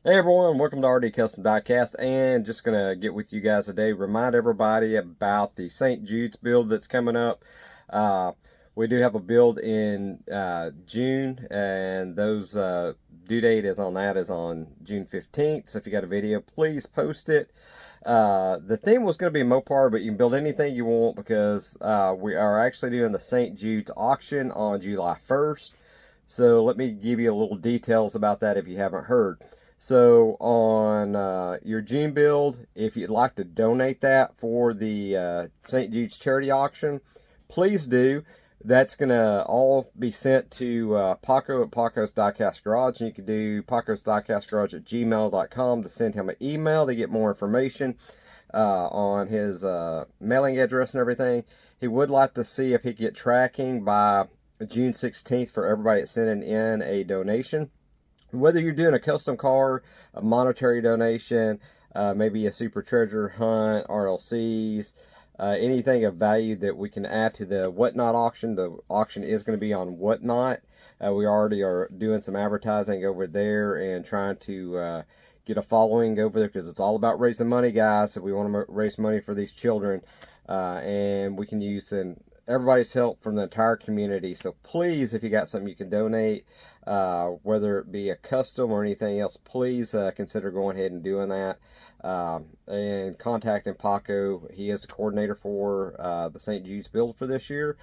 Hey everyone, welcome to RD Custom Diecast, and just gonna get with you guys today. Remind everybody about the StJudes build that's coming up. Uh, we do have a build in June, and those due date is on June 15th. So if you got a video, please post it. The theme was going to be Mopar, but you can build anything you want because we are actually doing the StJudes auction on July 1st. So let me give you a little details about that if you haven't heard. So on your June build, if you'd like to donate that for the StJudes charity auction, please do. That's going to all be sent to Paco at Paco's Diecast Garage. And you can do Paco's Diecast Garage at gmail.com to send him an email to get more information on his mailing address and everything. He would like to see if he could get tracking by June 16th for everybody that's sending in a donation. Whether you're doing a custom car, a monetary donation, maybe a super treasure hunt, RLCs, anything of value that we can add to the Whatnot auction. The auction is going to be on Whatnot. We already are doing some advertising over there and trying to get a following over there because it's all about raising money, guys. So we want to raise money for these children, and we can use everybody's help from the entire community. So please, if you got something you can donate, whether it be a custom or anything else, please consider going ahead and doing that. And contacting Paco. He is the coordinator for the StJudes build for this year.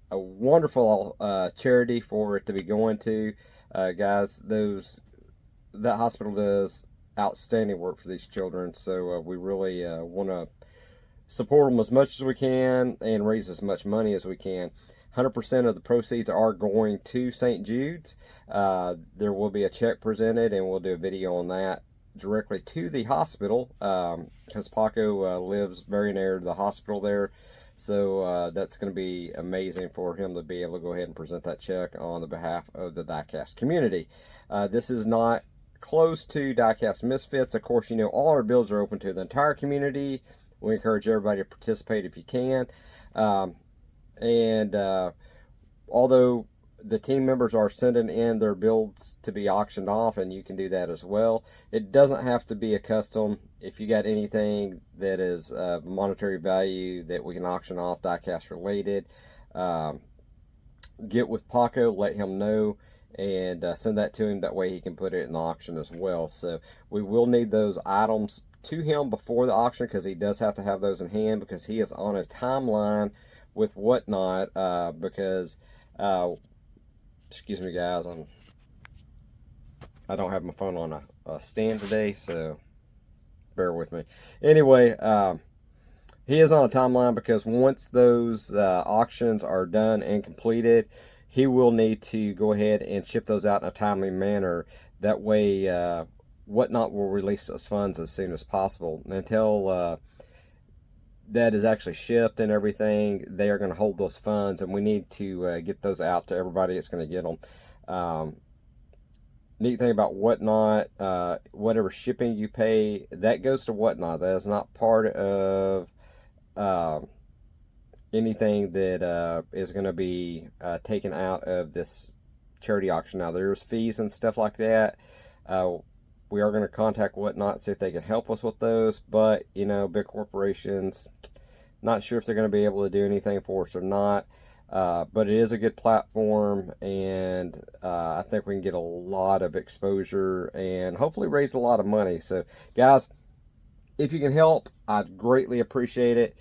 A wonderful charity for it to be going to. Guys, that hospital does outstanding work for these children. So we really want to support them as much as we can and raise as much money as we can. 100% of the proceeds are going to StJudes. There will be a check presented, and we'll do a video on that directly to the hospital because Paco lives very near the hospital there. So that's going to be amazing for him to be able to go ahead and present that check on the behalf of the Diecast community. This is not close to Diecast Misfits. Of course, you know all our builds are open to the entire community. We encourage everybody to participate if you can. Although the team members are sending in their builds to be auctioned off, and you can do that as well. It doesn't have to be a custom. If you got anything that is of monetary value that we can auction off, diecast related, get with Paco, let him know, and send that to him. That way he can put it in the auction as well. So we will need those items to him before the auction because he does have to have those in hand because he is on a timeline with Whatnot because excuse me guys, I don't have my phone on a stand today, so bear with me. Anyway, he is on a timeline because once those auctions are done and completed, he will need to go ahead and ship those out in a timely manner. That way Whatnot will release those funds as soon as possible. Until that is actually shipped and everything, they are going to hold those funds, and we need to get those out to everybody that's going to get them. Neat thing about Whatnot, whatever shipping you pay, that goes to Whatnot. That is not part of anything that is going to be taken out of this charity auction. Now, there's fees and stuff like that. We are going to contact Whatnot, see if they can help us with those. But, you know, big corporations, not sure if they're going to be able to do anything for us or not. But it is a good platform, and I think we can get a lot of exposure and hopefully raise a lot of money. So, guys, if you can help, I'd greatly appreciate it.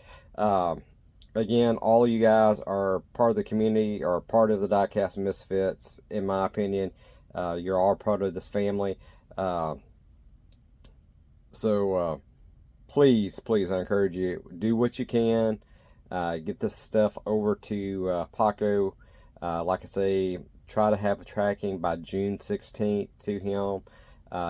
Again, all of you guys are part of the community, or part of the Diecast Misfits, in my opinion. You're all part of this family. Please, I encourage you, do what you can. Get this stuff over to Paco. Like I say, try to have a tracking by June 16th to him.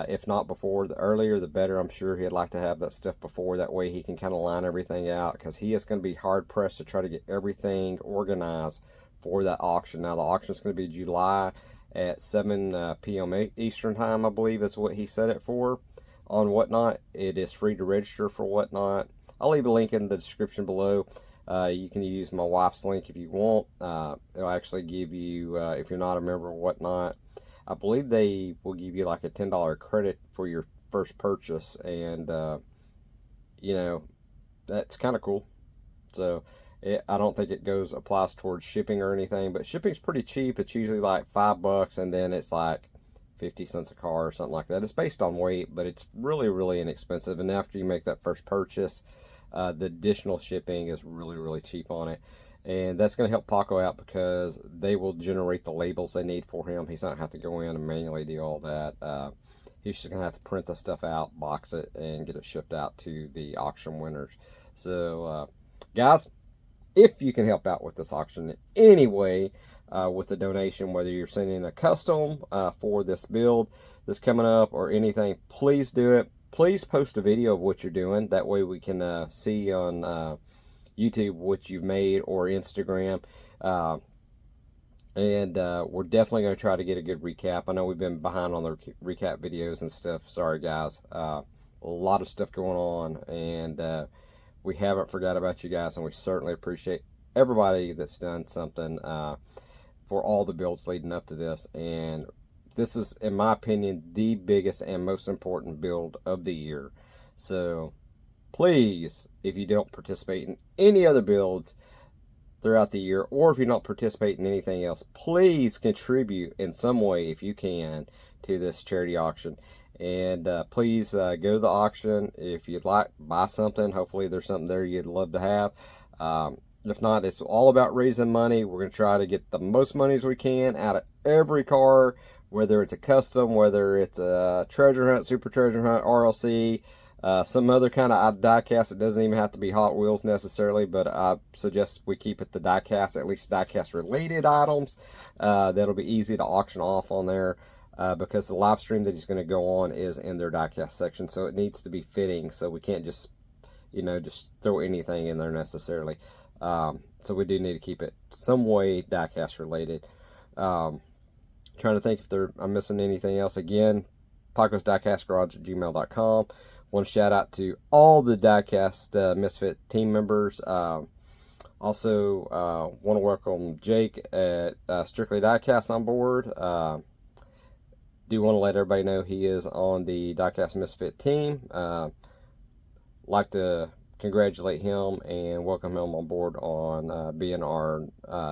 If not before, the earlier the better. I'm sure he'd like to have that stuff before. That way he can kind of line everything out, because he is going to be hard pressed to try to get everything organized for that auction. Now, the auction is going to be July at 7 p.m. Eastern time, I believe is what he set it for on Whatnot. It is free to register for Whatnot. I'll leave a link in the description below. You can use my wife's link if you want. It'll actually give you, if you're not a member of Whatnot, I believe they will give you like a $10 credit for your first purchase, and you know, that's kind of cool. So I don't think it applies towards shipping or anything, but shipping's pretty cheap. It's usually like $5, and then it's like 50 cents a car or something like that. It's based on weight, but it's really, really inexpensive. And after you make that first purchase, the additional shipping is really, really cheap on it. And that's going to help Paco out because they will generate the labels they need for him. He's not going to have to go in and manually do all that. He's just going to have to print the stuff out, box it, and get it shipped out to the auction winners. So, guys, if you can help out with this auction in any way with a donation, whether you're sending a custom for this build that's coming up or anything, please do it. Please post a video of what you're doing. That way we can see on YouTube what you've made, or Instagram. And we're definitely going to try to get a good recap. I know we've been behind on the recap videos and stuff. Sorry, guys. A lot of stuff going on, and we haven't forgot about you guys, and we certainly appreciate everybody that's done something for all the builds leading up to this. And this is, in my opinion, the biggest and most important build of the year. So please, if you don't participate in any other builds throughout the year, or if you don't participate in anything else, please contribute in some way, if you can, to this charity auction. And please go to the auction. If you'd like, buy something. Hopefully there's something there you'd love to have. If not, it's all about raising money. We're going to try to get the most money as we can out of every car, whether it's a custom, whether it's a treasure hunt, super treasure hunt, RLC, some other kind of diecast. It doesn't even have to be Hot Wheels necessarily, but I suggest we keep it the diecast, at least diecast related items. That'll be easy to auction off on there. Because the live stream that he's going to go on is in their diecast section, so it needs to be fitting, so we can't just, just throw anything in there necessarily. So we do need to keep it some way diecast related. Trying to think if I'm missing anything else. Again, Paco's Diecast Garage at gmail.com. Want to shout out to all the Diecast Misfit team members. Also, want to welcome Jake at Strictly Diecast on board. Do want to let everybody know he is on the Diecast Misfit team. Like to congratulate him and welcome him on board on being our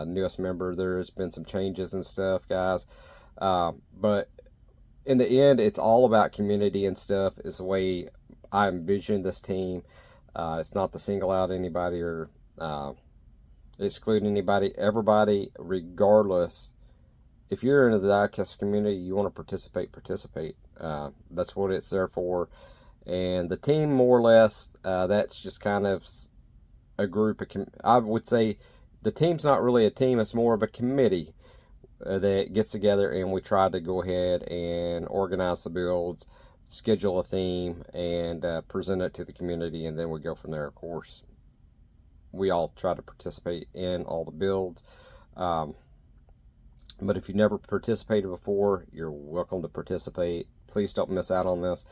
newest member. There has been some changes and stuff, guys. But in the end, it's all about community and stuff. Is the way I envision this team. It's not to single out anybody or exclude anybody. Everybody, regardless. If you're in the diecast community, you want to participate. That's what it's there for. And the team, more or less, that's just kind of a group of, I would say the team's not really a team, it's more of a committee that gets together, and we try to go ahead and organize the builds, schedule a theme, and present it to the community, and then we go from there. Of course, we all try to participate in all the builds. But if you never participated before, you're welcome to participate. Please don't miss out on this.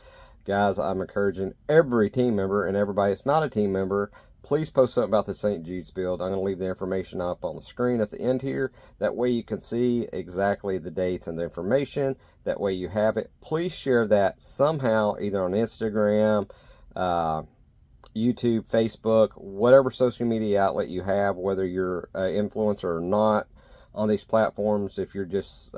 Guys, I'm encouraging every team member and everybody that's not a team member, please post something about the StJudes build. I'm going to leave the information up on the screen at the end here. That way you can see exactly the dates and the information. That way you have it. Please share that somehow, either on Instagram, YouTube, Facebook, whatever social media outlet you have, whether you're an influencer or not on these platforms. If you're just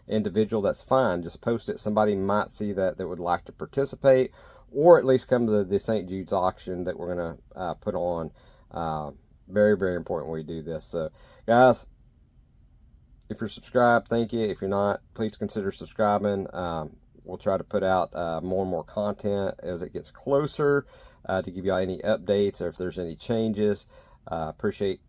individual, that's fine. Just post it. Somebody might see that would like to participate, or at least come to the StJudes auction that we're going to put on. Very, very important we do this. So, guys, if you're subscribed, thank you. If you're not, please consider subscribing. We'll try to put out more and more content as it gets closer to give y'all any updates or if there's any changes. Appreciate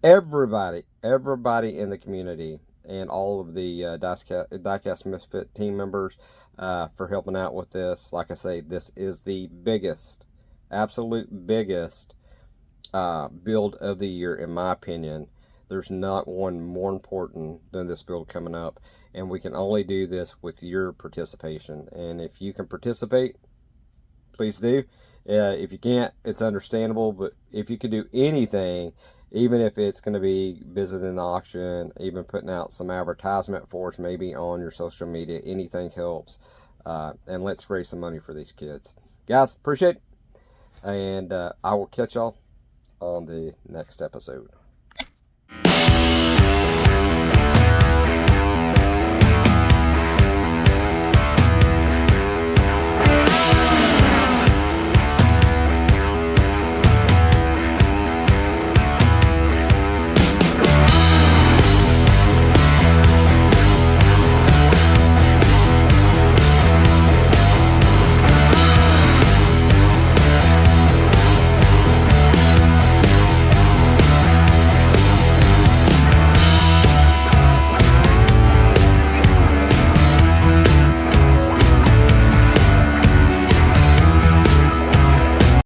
everybody in the community and all of the Diecast Misfit team members for helping out with this. Like I say, this is the biggest, absolute biggest build of the year, in my opinion. There's not one more important than this build coming up, and we can only do this with your participation. And if you can participate, please do. If you can't, it's understandable, but if you can do anything, even if it's going to be visiting the auction, even putting out some advertisement for us maybe on your social media, anything helps. and let's raise some money for these kids. Guys, appreciate it. And I will catch y'all on the next episode.